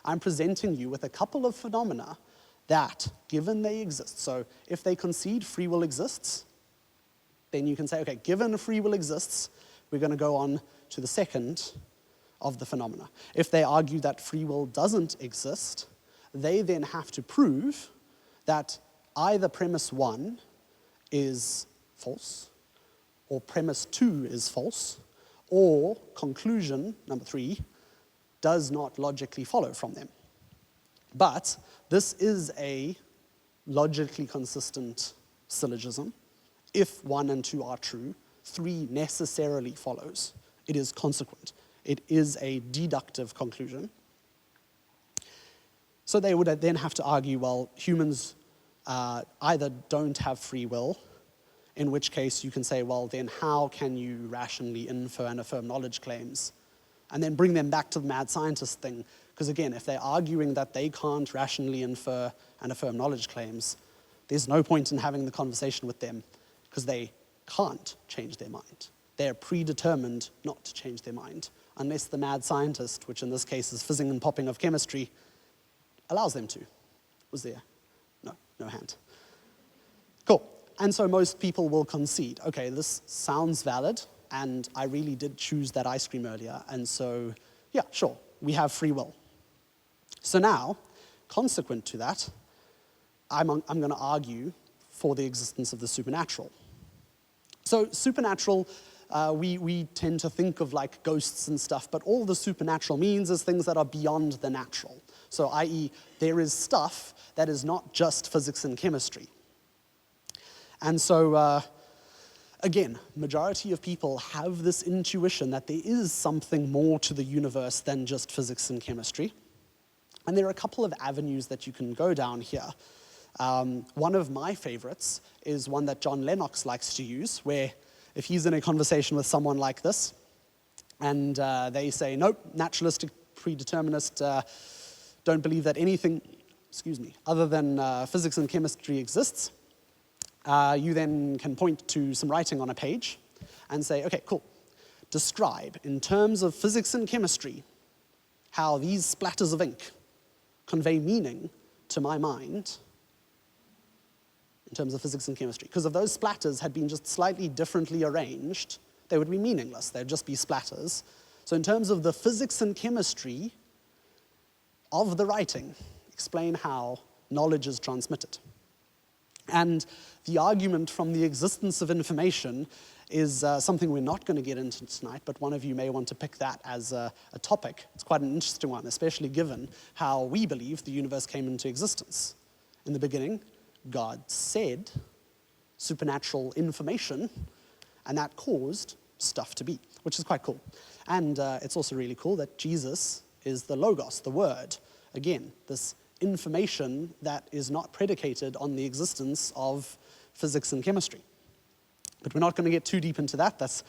I'm presenting you with a couple of phenomena that, given they exist, so if they concede free will exists, then you can say, okay, given free will exists, we're going to go on to the second of the phenomena. If they argue that free will doesn't exist, they then have to prove that either premise 1 is false, or premise 2 is false, or conclusion, number 3, does not logically follow from them. But this is a logically consistent syllogism. If 1 and 2 are true, 3 necessarily follows. It is consequent. It is a deductive conclusion. So they would then have to argue, well, humans either don't have free will, in which case you can say, well, then how can you rationally infer and affirm knowledge claims? And then bring them back to the mad scientist thing. Because again, if they're arguing that they can't rationally infer and affirm knowledge claims, there's no point in having the conversation with them, because they can't change their mind. They're predetermined not to change their mind, unless the mad scientist, which in this case is fizzing and popping of chemistry, allows them to. Was there? No hand. Cool. And so most people will concede, okay, this sounds valid, and I really did choose that ice cream earlier, and so, yeah, sure, we have free will. So now, consequent to that, I'm going to argue for the existence of the supernatural. So supernatural, we tend to think of like ghosts and stuff, but all the supernatural means is things that are beyond the natural. So i.e., there is stuff that is not just physics and chemistry. And so, again, majority of people have this intuition that there is something more to the universe than just physics and chemistry. And there are a couple of avenues that you can go down here. One of my favorites is one that John Lennox likes to use, where if he's in a conversation with someone like this, and they say, nope, naturalistic, predeterminist, don't believe that anything, other than physics and chemistry exists, you then can point to some writing on a page and say, okay, cool. Describe, in terms of physics and chemistry, how these splatters of ink convey meaning to my mind in terms of physics and chemistry. Because if those splatters had been just slightly differently arranged, they would be meaningless. They'd just be splatters. So in terms of the physics and chemistry of the writing, explain how knowledge is transmitted. And the argument from the existence of information is something we're not going to get into tonight, but one of you may want to pick that as a topic. It's quite an interesting one, especially given how we believe the universe came into existence. In the beginning, God said supernatural information, and that caused stuff to be, which is quite cool. And it's also really cool that Jesus is the Logos, the Word. Again, this information that is not predicated on the existence of physics and chemistry. But we're not going to get too deep into that. That's,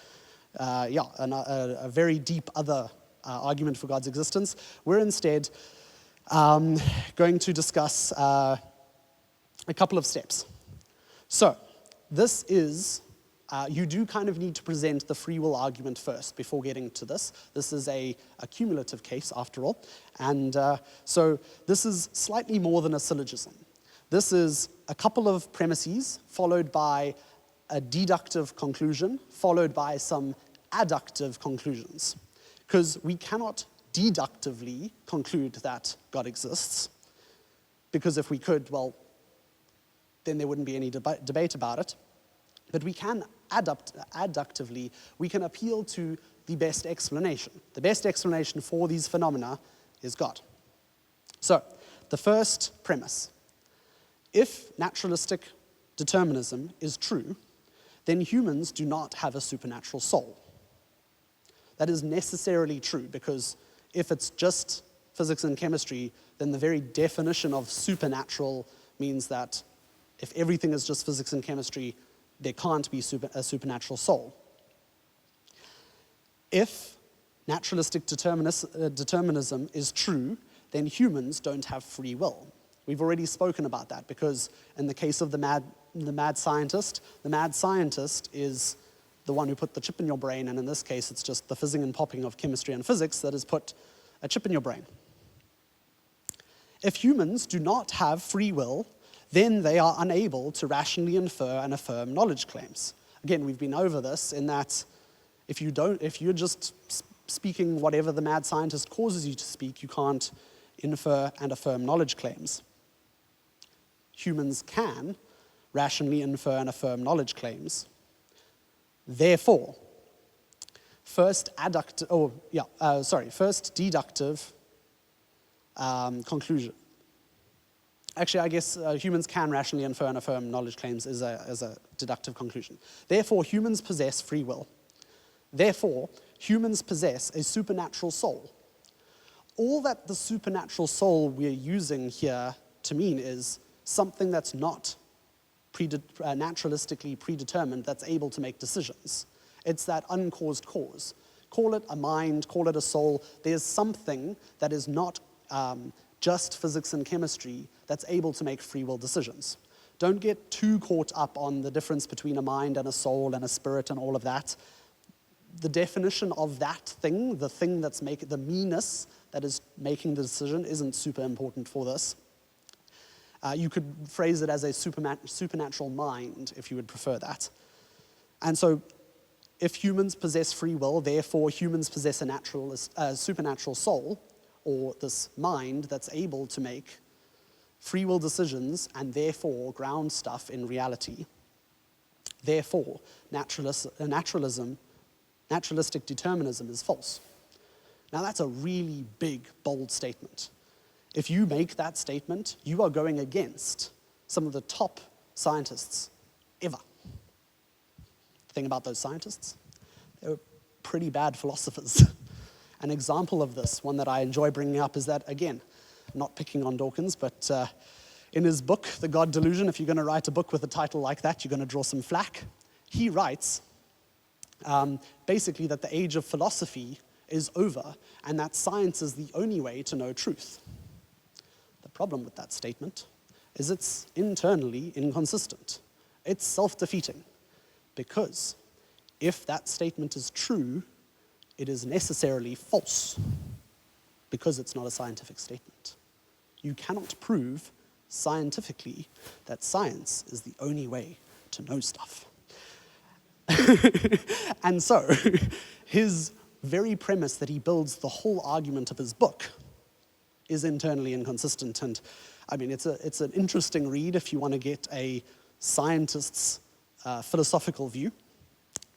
a very deep other argument for God's existence. We're instead going to discuss a couple of steps. So, this is, you do kind of need to present the free will argument first before getting to this. This is a cumulative case, after all. And so this is slightly more than a syllogism. This is a couple of premises followed by a deductive conclusion, followed by some adductive conclusions. Because we cannot deductively conclude that God exists, because if we could, well, then there wouldn't be any debate about it. But we can adductively, we can appeal to the best explanation. The best explanation for these phenomena is God. So, the first premise. If naturalistic determinism is true, then humans do not have a supernatural soul. That is necessarily true, because if it's just physics and chemistry, then the very definition of supernatural means that if everything is just physics and chemistry, there can't be a supernatural soul. If naturalistic determinism is true, then humans don't have free will. We've already spoken about that, because in the case of the mad scientist is the one who put the chip in your brain, and in this case it's just the fizzing and popping of chemistry and physics that has put a chip in your brain. If humans do not have free will, then they are unable to rationally infer and affirm knowledge claims. Again, we've been over this in that if you're just speaking whatever the mad scientist causes you to speak, you can't infer and affirm knowledge claims. Humans can rationally infer and affirm knowledge claims. Therefore, first deductive conclusion. Actually, I guess humans can rationally infer and affirm knowledge claims as a deductive conclusion. Therefore, humans possess free will. Therefore, humans possess a supernatural soul. All that the supernatural soul we're using here to mean is something that's not naturalistically predetermined, that's able to make decisions. It's that uncaused cause. Call it a mind, call it a soul. There's something that is not just physics and chemistry that's able to make free will decisions. Don't get too caught up on the difference between a mind and a soul and a spirit and all of that. The definition of that thing, the thing that's making the meanness that is making the decision, isn't super important for this. You could phrase it as a supernatural mind, if you would prefer that. And so, if humans possess free will, therefore humans possess a supernatural soul, or this mind that's able to make free will decisions and therefore ground stuff in reality. Therefore, naturalistic determinism is false. Now that's a really big, bold statement. If you make that statement, you are going against some of the top scientists ever. The thing about those scientists, they were pretty bad philosophers. An example of this, one that I enjoy bringing up, is that, again, not picking on Dawkins, but in his book, The God Delusion, if you're going to write a book with a title like that, you're going to draw some flack. He writes, basically, that the age of philosophy is over, and that science is the only way to know truth. The problem with that statement is it's internally inconsistent. It's self-defeating, because if that statement is true, it is necessarily false, because it's not a scientific statement. You cannot prove scientifically that science is the only way to know stuff. And so, his very premise that he builds the whole argument of his book is internally inconsistent. And I mean, it's an interesting read if you want to get a scientist's philosophical view.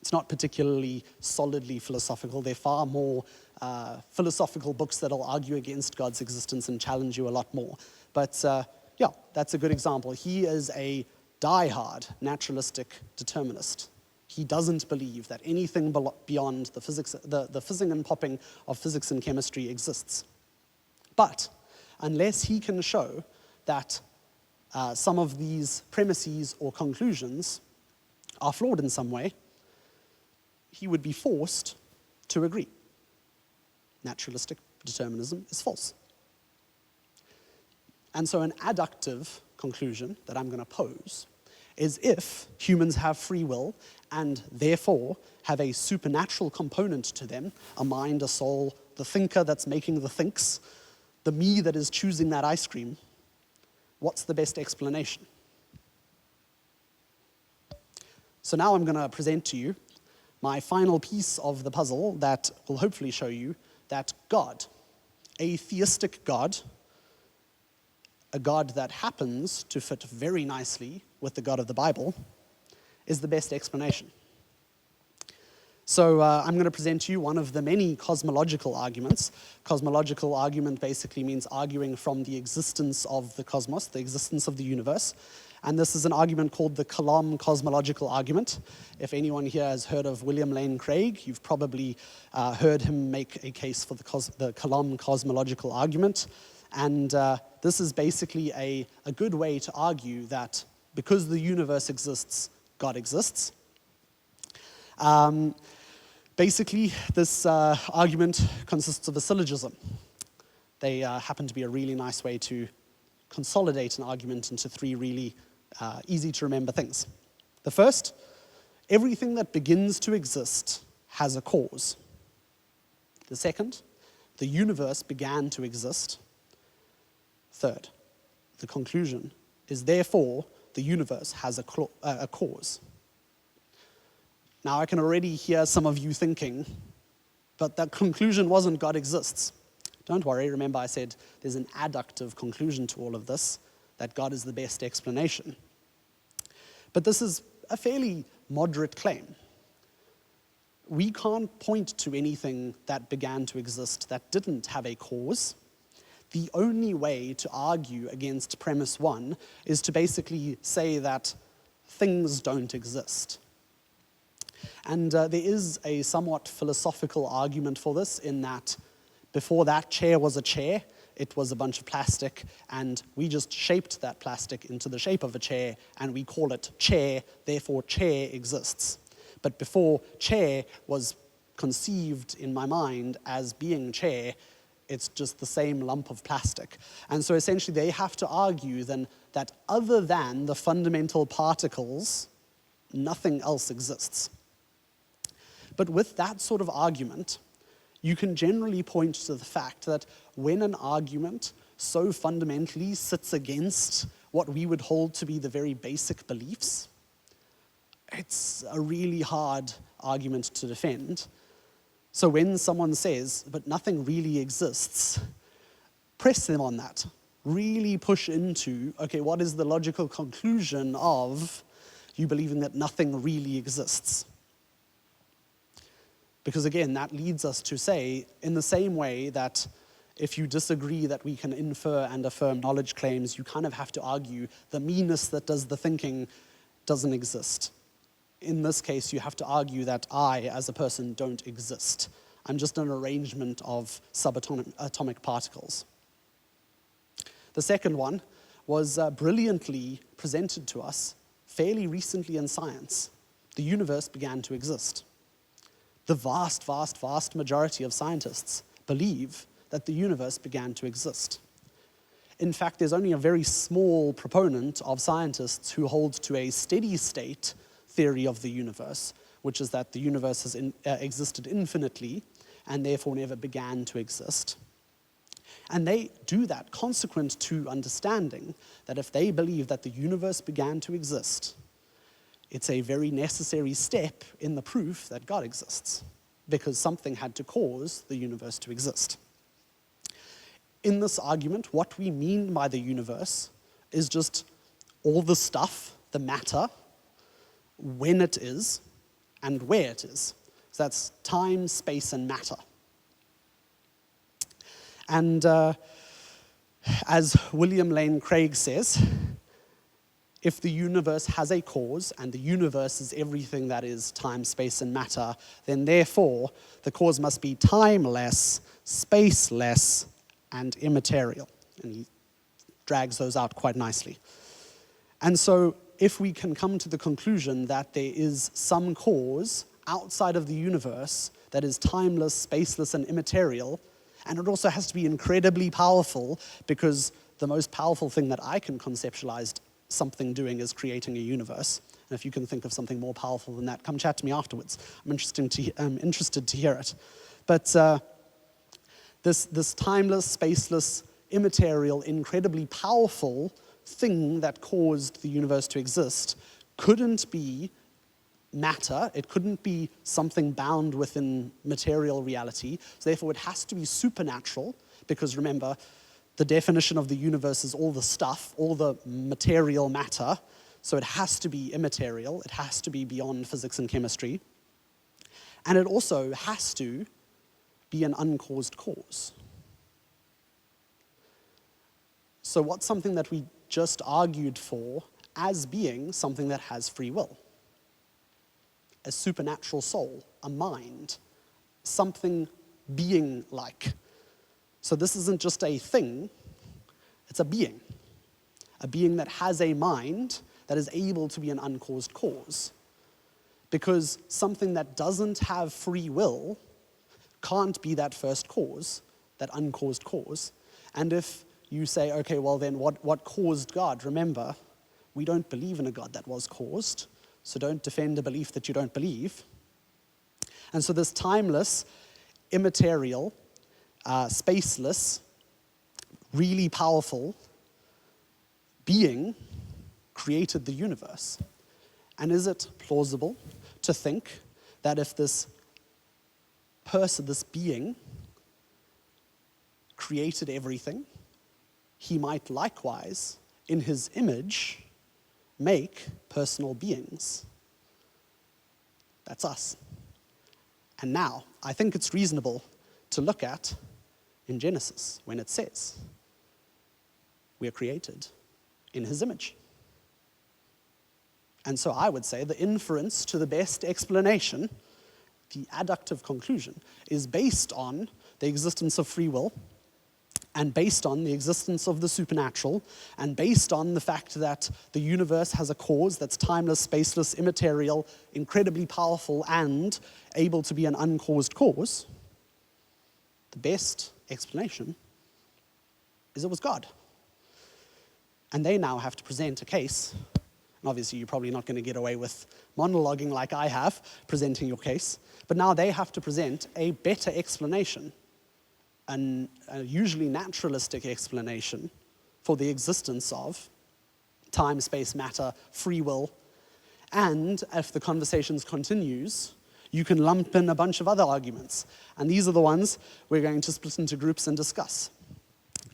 It's not particularly solidly philosophical. They're far more philosophical books that'll argue against God's existence and challenge you a lot more. But yeah, that's a good example. He is a die-hard naturalistic determinist. He doesn't believe that anything beyond the fizzing and popping of physics and chemistry exists. But unless he can show that some of these premises or conclusions are flawed in some way, he would be forced to agree. Naturalistic determinism is false. And so an adductive conclusion that I'm going to pose is, if humans have free will and therefore have a supernatural component to them, a mind, a soul, the thinker that's making the thinks, the me that is choosing that ice cream, what's the best explanation? So now I'm going to present to you my final piece of the puzzle that will hopefully show you that God, a theistic God, a God that happens to fit very nicely with the God of the Bible, is the best explanation. So I'm going to present to you one of the many cosmological arguments. Cosmological argument basically means arguing from the existence of the cosmos, the existence of the universe. And this is an argument called the Kalam cosmological argument. If anyone here has heard of William Lane Craig, you've probably heard him make a case for the Kalam cosmological argument. And this is basically a good way to argue that because the universe exists, God exists. Basically, this argument consists of a syllogism. They happen to be a really nice way to consolidate an argument into three really easy to remember things. The first, everything that begins to exist has a cause. The second, the universe began to exist. Third, the conclusion is therefore the universe has a cause. Now I can already hear some of you thinking, but that conclusion wasn't God exists. Don't worry, remember I said there's an adductive conclusion to all of this, that God is the best explanation. But this is a fairly moderate claim. We can't point to anything that began to exist that didn't have a cause. The only way to argue against premise one is to basically say that things don't exist. And there is a somewhat philosophical argument for this, in that before that chair was a chair, it was a bunch of plastic, and we just shaped that plastic into the shape of a chair, and we call it chair, therefore chair exists. But before chair was conceived in my mind as being chair, it's just the same lump of plastic. And so essentially they have to argue then that other than the fundamental particles, nothing else exists. But with that sort of argument, you can generally point to the fact that when an argument so fundamentally sits against what we would hold to be the very basic beliefs, it's a really hard argument to defend. So when someone says, but nothing really exists, press them on that. Really push into, okay, what is the logical conclusion of you believing that nothing really exists? Because again, that leads us to say, in the same way that if you disagree that we can infer and affirm knowledge claims, you kind of have to argue the meanness that does the thinking doesn't exist. In this case, you have to argue that I, as a person, don't exist. I'm just an arrangement of subatomic particles. The second one was brilliantly presented to us fairly recently in science. The universe began to exist. The vast, vast, vast majority of scientists believe that the universe began to exist. In fact, there's only a very small proponent of scientists who hold to a steady state theory of the universe, which is that the universe has existed infinitely and therefore never began to exist. And they do that consequent to understanding that if they believe that the universe began to exist, it's a very necessary step in the proof that God exists, because something had to cause the universe to exist. In this argument, what we mean by the universe is just all the stuff, the matter, when it is, and where it is. So that's time, space, and matter. And as William Lane Craig says, if the universe has a cause, and the universe is everything that is time, space, and matter, then therefore the cause must be timeless, spaceless, and immaterial. And he drags those out quite nicely. And so if we can come to the conclusion that there is some cause outside of the universe that is timeless, spaceless, and immaterial, and it also has to be incredibly powerful, because the most powerful thing that I can conceptualize something doing is creating a universe. And if you can think of something more powerful than that, come chat to me afterwards. I'm interested to hear it. But this timeless, spaceless, immaterial, incredibly powerful thing that caused the universe to exist couldn't be matter. It couldn't be something bound within material reality. So therefore it has to be supernatural, because remember, the definition of the universe is all the stuff, all the material matter. So it has to be immaterial. It has to be beyond physics and chemistry. And it also has to be an uncaused cause. So what's something that we just argued for as being something that has free will? A supernatural soul, a mind, something being-like. So this isn't just a thing, it's a being that has a mind that is able to be an uncaused cause. Because something that doesn't have free will can't be that first cause, that uncaused cause. And if you say, okay, well then what caused God? Remember, we don't believe in a God that was caused, so don't defend a belief that you don't believe. And so this timeless, immaterial, spaceless, really powerful being created the universe. And is it plausible to think that if this person, this being, created everything, he might likewise, in his image, make personal beings? That's us. And now, I think it's reasonable to look at in Genesis when it says we are created in his image. And so I would say the inference to the best explanation, the adductive conclusion, is based on the existence of free will, and based on the existence of the supernatural, and based on the fact that the universe has a cause that's timeless, spaceless, immaterial, incredibly powerful, and able to be an uncaused cause. The best explanation is it was God. And they now have to present a case. And obviously, you're probably not going to get away with monologuing like I have, presenting your case. But now they have to present a better explanation, a usually naturalistic explanation for the existence of time, space, matter, free will. And if the conversation continues, you can lump in a bunch of other arguments. And these are the ones we're going to split into groups and discuss.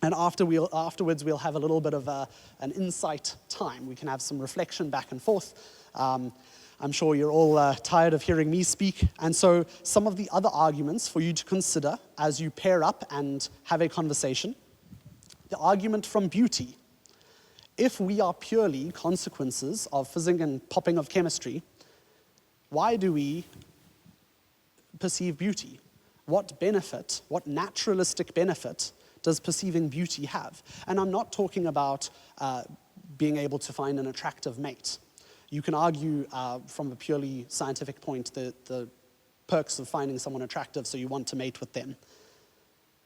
And afterwards, we'll have a little bit of an insight time. We can have some reflection back and forth. I'm sure you're all tired of hearing me speak. And so some of the other arguments for you to consider as you pair up and have a conversation. The argument from beauty. If we are purely consequences of physics and popping of chemistry, why do we perceive beauty? What benefit, what naturalistic benefit does perceiving beauty have? And I'm not talking about being able to find an attractive mate. You can argue from a purely scientific point the perks of finding someone attractive, so you want to mate with them.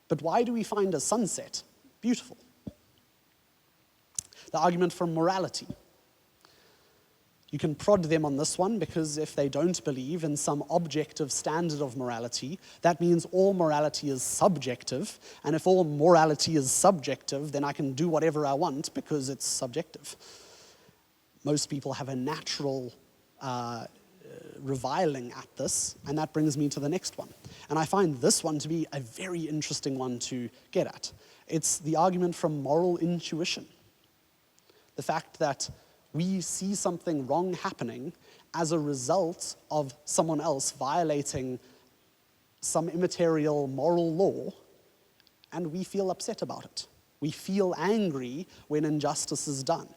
But why do we find a sunset beautiful? the argument from morality. You can prod them on this one because if they don't believe in some objective standard of morality, that means all morality is subjective. And if all morality is subjective, then I can do whatever I want because it's subjective. Most people have a natural reviling at this, and that brings me to the next one. And I find this one to be a very interesting one to get at. It's the argument from moral intuition. The fact that we see something wrong happening as a result of someone else violating some immaterial moral law, and we feel upset about it. We feel angry when injustice is done.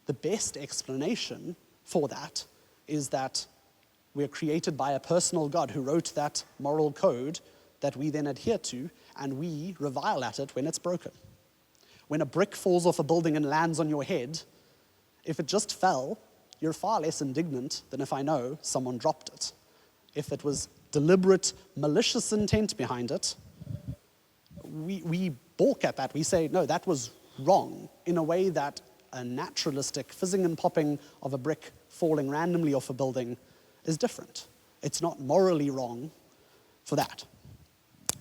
The best explanation for that is that we're created by a personal God who wrote that moral code that we then adhere to, and we revile at it when it's broken. When a brick falls off a building and lands on your head, if it just fell, you're far less indignant than if I know someone dropped it. If it was deliberate, malicious intent behind it, we balk at that. We say, no, that was wrong, in a way that a naturalistic fizzing and popping of a brick falling randomly off a building is different. It's not morally wrong for that.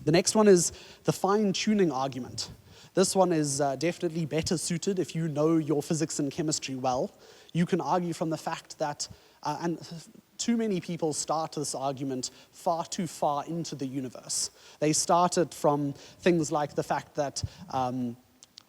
The next one is the fine-tuning argument. This one is definitely better suited if you know your physics and chemistry well. You can argue from the fact that, and too many people start this argument far too far into the universe. They started from things like the fact that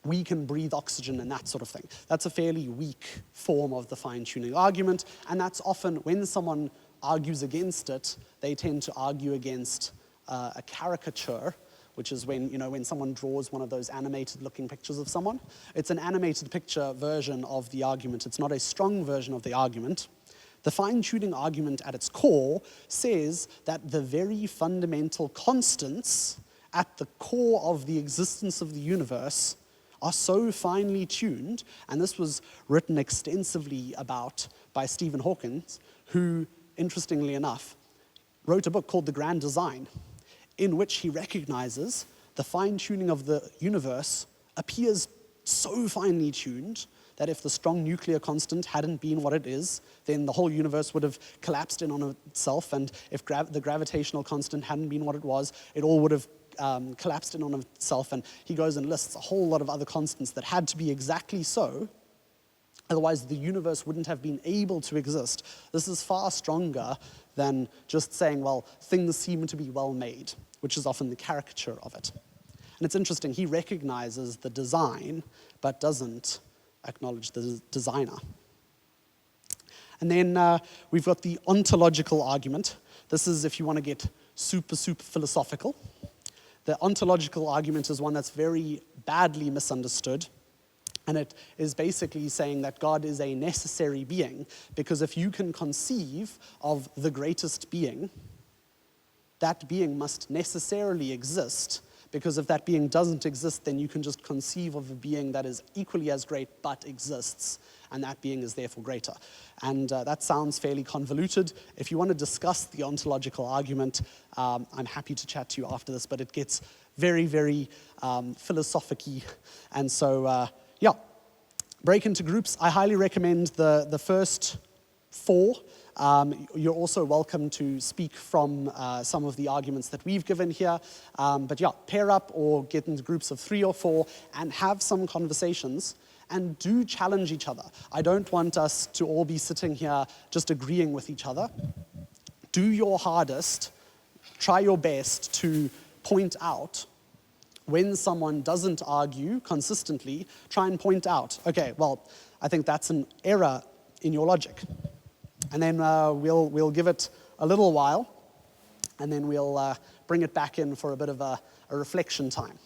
we can breathe oxygen and that sort of thing. That's a fairly weak form of the fine-tuning argument, and that's often when someone argues against it, they tend to argue against a caricature, which is when someone draws one of those animated-looking pictures of someone. It's an animated picture version of the argument. It's not a strong version of the argument. The fine-tuning argument at its core says that the very fundamental constants at the core of the existence of the universe are so finely tuned, and this was written extensively about by Stephen Hawking, who, interestingly enough, wrote a book called The Grand Design, in which he recognizes the fine-tuning of the universe appears so finely tuned that if the strong nuclear constant hadn't been what it is, then the whole universe would have collapsed in on itself, and if the gravitational constant hadn't been what it was, it all would have collapsed in on itself. And he goes and lists a whole lot of other constants that had to be exactly so, otherwise the universe wouldn't have been able to exist. This is far stronger than just saying, well, things seem to be well made, which is often the caricature of it. And it's interesting, he recognizes the design, but doesn't acknowledge the designer. And then we've got the ontological argument. This is if you want to get super philosophical. The ontological argument is one that's very badly misunderstood. And it is basically saying that God is a necessary being, because if you can conceive of the greatest being, that being must necessarily exist, because if that being doesn't exist, then you can just conceive of a being that is equally as great but exists, and that being is therefore greater. And that sounds fairly convoluted. If you want to discuss the ontological argument, I'm happy to chat to you after this, but it gets very, very philosophic-y. And so, break into groups. I highly recommend the first 4. You're also welcome to speak from some of the arguments that we've given here. But pair up or get into groups of 3 or 4 and have some conversations and do challenge each other. I don't want us to all be sitting here just agreeing with each other. Do your hardest, try your best to point out when someone doesn't argue consistently, try and point out, okay, well, I think that's an error in your logic. And then we'll give it a little while, and then we'll bring it back in for a bit of a reflection time.